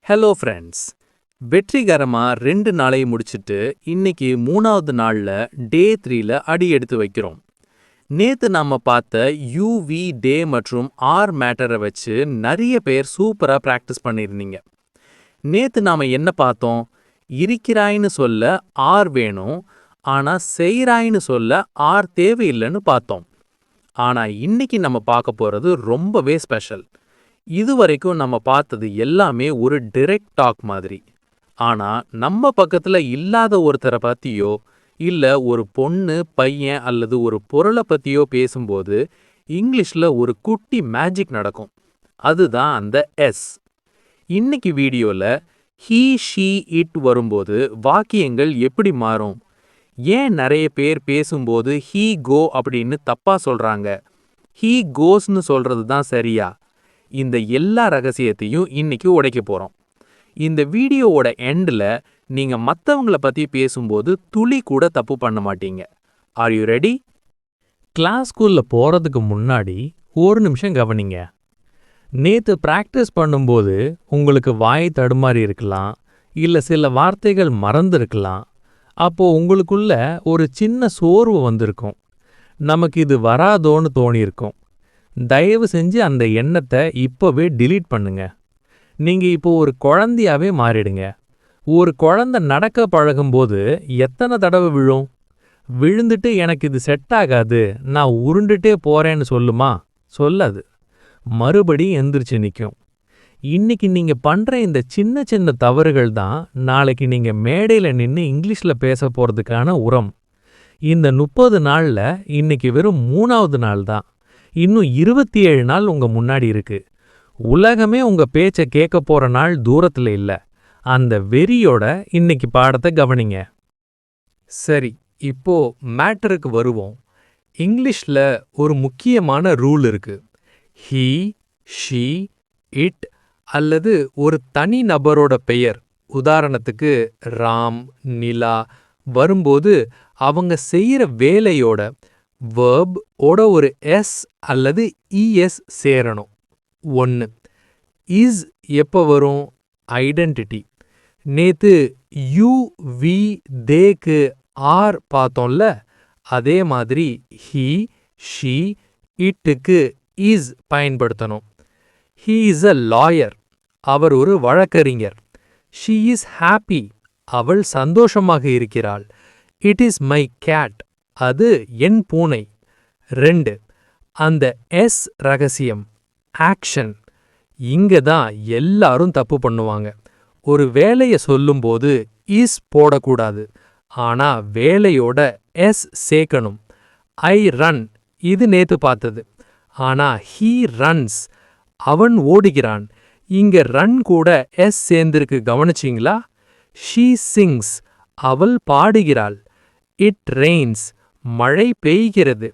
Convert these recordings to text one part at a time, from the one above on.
Hello friends, வெற்றிகரமா 2 நாளை முடிச்சிட்டு இன்னைக்கு 3வது நாள்ல டே 3ல அடி எடுத்து வைக்கிறோம். நேத்து நாம பார்த்த யூ-வி, டே மற்றும் ஆர் மேட்டரை வச்சு நிறைய பேர் சூப்பரா பிராக்டிஸ் பண்ணியிருந்தீங்க. நேத்து நாம என்ன பார்த்தோம்? இருக்கிறாய்னு சொல்ல ஆர் வேணும், ஆனா செய்றாய்னு சொல்ல ஆர் தேவையில்லைன்னு பார்த்தோம். ஆனா இன்னைக்கு நம்ம பார்க்க போறது ரொம்பவே ஸ்பெஷல். இதுவரைக்கும் நம்ம பார்த்தது எல்லாமே ஒரு டைரக்ட் டாக் மாதிரி. ஆனா நம்ம பக்கத்துல இல்லாத ஒருத்தரை பத்தியோ இல்ல ஒரு பொண்ணு, பையன் அல்லது ஒரு பொருளை பத்தியோ பேசும்போது இங்கிலீஷ்ல ஒரு குட்டி மேஜிக் நடக்கும். அதுதான் அந்த எஸ். இன்னைக்கு வீடியோல ஹீ, ஷீ, இட் வரும்போது வாக்கியங்கள் எப்படி மாறும்? ஏன் நிறைய பேர் பேசும்போது ஹீ கோ அப்படின்னு தப்பா சொல்றாங்க? ஹீ கோஸ்னு சொல்றது தான் சரியா? இந்த எல்லா ரகசியத்தையும் இன்னைக்கு உடைக்க போறோம். இந்த வீடியோவோட எண்ட்ல நீங்க மத்தவங்கள பத்தி பேசும்போது துளி கூட தப்பு பண்ண மாட்டீங்க. Are you ready? கிளாஸ்குள்ள போறதுக்கு முன்னாடி ஒரு நிமிஷம் கவனிங்க. நேத்து பிராக்டிஸ் பண்ணும்போது உங்களுக்கு வாய் தடுமாறி இருக்கலாம், இல்ல சில வார்த்தைகள் மறந்திருக்கலாம். அப்போ உங்களுக்குள்ள ஒரு சின்ன சோர்வு வந்திருக்கும். நமக்கு இது வராதோன்னு தோணியிருக்கும். தயவு செஞ்சு அந்த எண்ணத்தை இப்போவே டிலீட் பண்ணுங்க. நீங்க இப்போ ஒரு குழந்தையாவே மாறிடுங்க. ஒரு குழந்தை நடக்க பழகும்போது எத்தனை தடவை விழும்? விழுந்துட்டு எனக்கு இது செட் ஆகாது, நான் உருண்டுட்டே போறேன்னு சொல்லுமா? சொல்லாது. மறுபடியும் எந்திரிச்சு நிற்கும். இன்னைக்கு நீங்க பண்ற இந்த சின்ன சின்ன தவறுகள் தான் நாளைக்கு நீங்க மேடையில நின்று இங்கிலீஷ்ல பேச போறதுக்கான உரம். இந்த 30 நாள்ல இன்னைக்கு வெறும் 3வது நாள் தான். இன்னும் 27 நாள் உங்க முன்னாடி இருக்கு. உலகமே உங்க பேச்ச கேட்க போற நாள் தூரத்துல இல்ல. அந்த வெறியோட இன்னைக்கு பாடத்தை கவனிங்க. சரி, இப்போ மேட்டருக்கு வருவோம். இங்கிலீஷ்ல ஒரு முக்கியமான ரூல் இருக்கு. ஹீ, ஷீ, இட் அல்லது ஒரு தனி நபரோட பெயர், உதாரணத்துக்கு ராம், நிலா வரும்போது அவங்க செய்யற வேலையோட வெர்ப் ஓட ஒரு எஸ் அல்லது இஎஸ் சேரணும். 1. இஸ் எப்போ வரும்? ஐடென்டிட்டி. நேத்து யூ, வி, தேக்கு ஆர் பார்த்தோம்ல, அதே மாதிரி ஹீ, ஷீ, இட்டுக்கு இஸ் பயன்படுத்தணும். ஹீ இஸ் அ லாயர், அவர் ஒரு வழக்கறிஞர். ஷீ இஸ் ஹாப்பி, அவள் சந்தோஷமாக இருக்கிறாள். இட் இஸ் மை கேட், அது என் பூனை. 2. அந்த எஸ் ரகசியம், ஆக்ஷன். இங்க தான் எல்லாரும் தப்பு பண்ணுவாங்க. ஒரு வேலையை சொல்லும்போது இஸ் போடக்கூடாது, ஆனா வேலையோட எஸ் சேர்க்கணும். ஐ ரன், இது நேத்து பார்த்தது. ஆனா ஹீ ரன்ஸ், அவன் ஓடுகிறான். இங்க ரன் கூட எஸ் சேர்ந்திருக்கு, கவனிச்சிங்களா? ஷீ சிங்ஸ், அவள் பாடுகிறாள். இட் ரெயின்ஸ், மழை பெய்கிறது.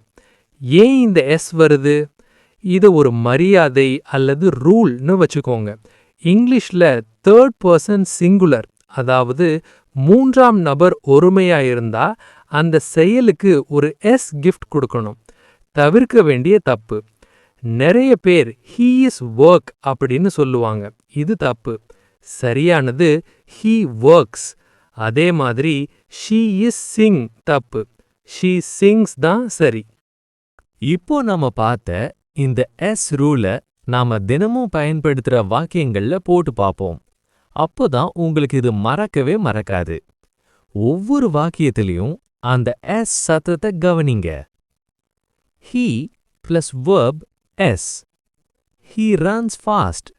ஏன் இந்த எஸ் வருது? இத ஒரு மரியாதை அல்லது ரூல்னு வச்சுக்கோங்க. இங்கிலீஷ்ல தேர்ட் பர்சன் சிங்குலர், அதாவது 3ஆம் நபர் ஒருமையா இருந்தா அந்த செயலுக்கு ஒரு எஸ் கிஃப்ட் கொடுக்கணும். தவிர்க்க வேண்டிய தப்பு. நிறைய பேர் ஹீ இஸ் ஒர்க் அப்படின்னு சொல்லுவாங்க. இது தப்பு. சரியானது ஹீ ஒர்க்ஸ். அதே மாதிரி ஷீ இஸ் சிங் தப்பு. ஷீ சிங்ஸ் தான் சரி. இப்போ நாம பார்த்த இந்த எஸ் ரூல நாம தினமும் பயன்படுத்துற வாக்கியங்கள்ல போட்டு பார்ப்போம். அப்போதான் உங்களுக்கு இது மறக்கவே மறக்காது. ஒவ்வொரு வாக்கியத்திலையும் அந்த எஸ் சத்தத்தை கவனிங்க. He plus verb S. He runs fast,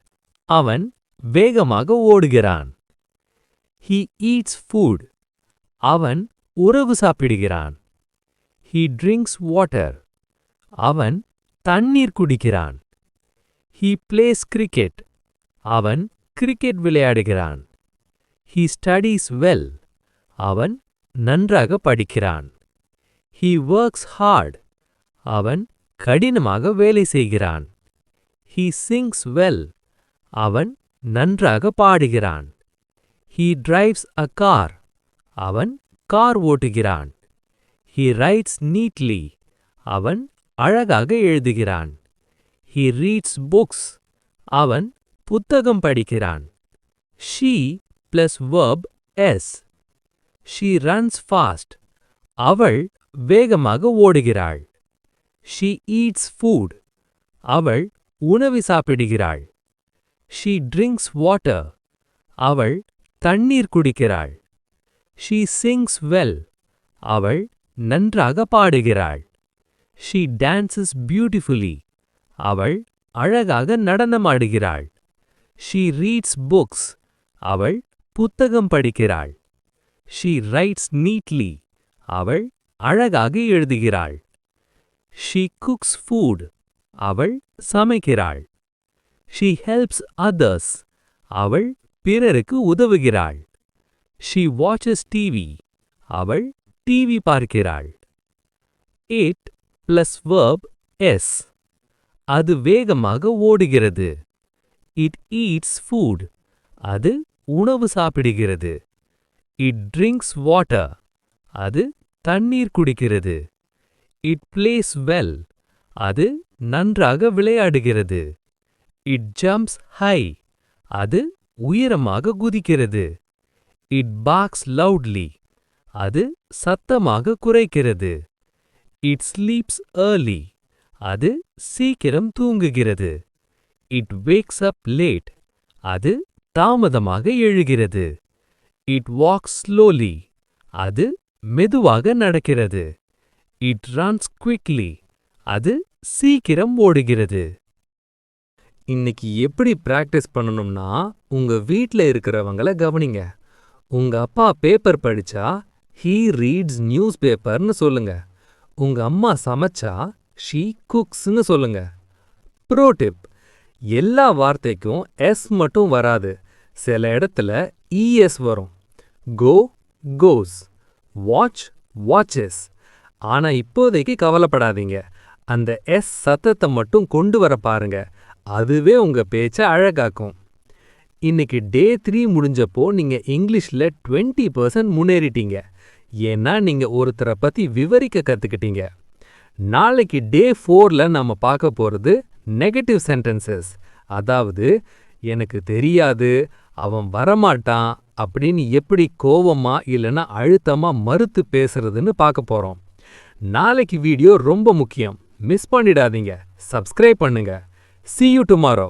அவன் வேகமாக ஓடுகிறான். ஹீ ஈட்ஸ் ஃபுட், அவன் உணவு சாப்பிடுகிறான். ஹீ ட்ரிங்க்ஸ் வாட்டர், அவன் தண்ணீர் குடிக்கிறான். ஹீ பிளேஸ் கிரிக்கெட், அவன் கிரிக்கெட் விளையாடுகிறான். ஹீ ஸ்டடீஸ் வெல், அவன் நன்றாக படிக்கிறான். ஹீ ஒர்க்ஸ் ஹார்ட், அவன் கடினமாக வேலை செய்கிறான். ஹீ சிங்ஸ் வெல், அவன் நன்றாக பாடுகிறான். ஹீ டிரைவ்ஸ் அ கார், அவன் கார் ஓட்டுகிறான். ஹீ ரைட்ஸ் நீட்லி, அவன் அழகாக எழுதுகிறான். ஹீ ரீட்ஸ் புக்ஸ், அவன் புத்தகம் படிக்கிறான். she plus verb s. She runs fast. அவள் வேகமாக ஓடுகிறாள். She eats food. அவள் உணவு சாப்பிடுகிறாள். She drinks water. அவள் தண்ணீர் குடிக்கிறாள். She sings well. அவள் நன்றாக பாடுகிறாள். She dances beautifully. அவள் அழகாக நடனமாடுகிறாள். She reads books. அவள் புத்தகம் படிக்கிறாள். She writes neatly. அவள் அழகாக எழுதுகிறாள். She cooks food. அவள் சமைக்கிறாள். She helps others. அவள் பிறருக்கு உதவுகிறாள். She watches TV. அவள் டிவி பார்க்கிறாள். 8 plus verb s. அது வேகமாக ஓடுகிறது. It eats food. அது உணவு சாப்பிடுகிறது. It drinks water. அது தண்ணீர் குடிக்கிறது. It plays well. அது நன்றாக விளையாடுகிறது. It jumps high. அது உயரமாக குதிக்கிறது. It barks loudly. அது சத்தமாக குரைக்கிறது. It sleeps early. அது சீக்கிரம் தூங்குகிறது. It wakes up late. அது தாமதமாக எழுகிறது. It walks slowly. அது மெதுவாக நடக்கிறது. It runs quickly. அது சீக்கிரம் ஓடுகிறது. இன்னைக்கு எப்படி பிராக்டிஸ் பண்ணணும்னா, உங்க வீட்ல இருக்கிறவங்கள கவனிங்க. உங்க அப்பா பேப்பர் படிச்சா he reads newspaperன்னு சொல்லுங்க. உங்க அம்மா சமைச்சா she cooksன்னு சொல்லுங்க. ப்ரோ டிப்: எல்லா வார்த்தைக்கும் எஸ் மட்டும் வராது. சில இடத்துல இஎஸ் வரும். கோ கோஸ், வாட்ச் வாட்சஸ். ஆனா இப்போதைக்கு கவலைப்படாதீங்க. அந்த எஸ் சத்தத்தை மட்டும் கொண்டு வர பாருங்க. அதுவே உங்க பேச்ச அழகாக்கும். இன்னைக்கு டே 3 முடிஞ்சப்போ நீங்க இங்கிலீஷ்ல 20% முன்னேறிட்டீங்க. ஏன்னா நீங்க ஒருத்தரை பத்தி விவரிக்க கத்துக்கிட்டீங்க. நாளைக்கு டே 4ல நாம பார்க்க போறது நெகட்டிவ் சென்டென்சஸ். அதாவது எனக்கு தெரியாது, அவன் வரமாட்டான் அப்படின்னு எப்படி கோவமா இல்லைன்னா அழுத்தமா மறுத்து பேசுறதுன்னு பார்க்க போறோம். நாளைக்கு வீடியோ ரொம்ப முக்கியம். மிஸ் பண்ணிடாதீங்க. சப்ஸ்கிரைப் பண்ணுங்க. See you tomorrow.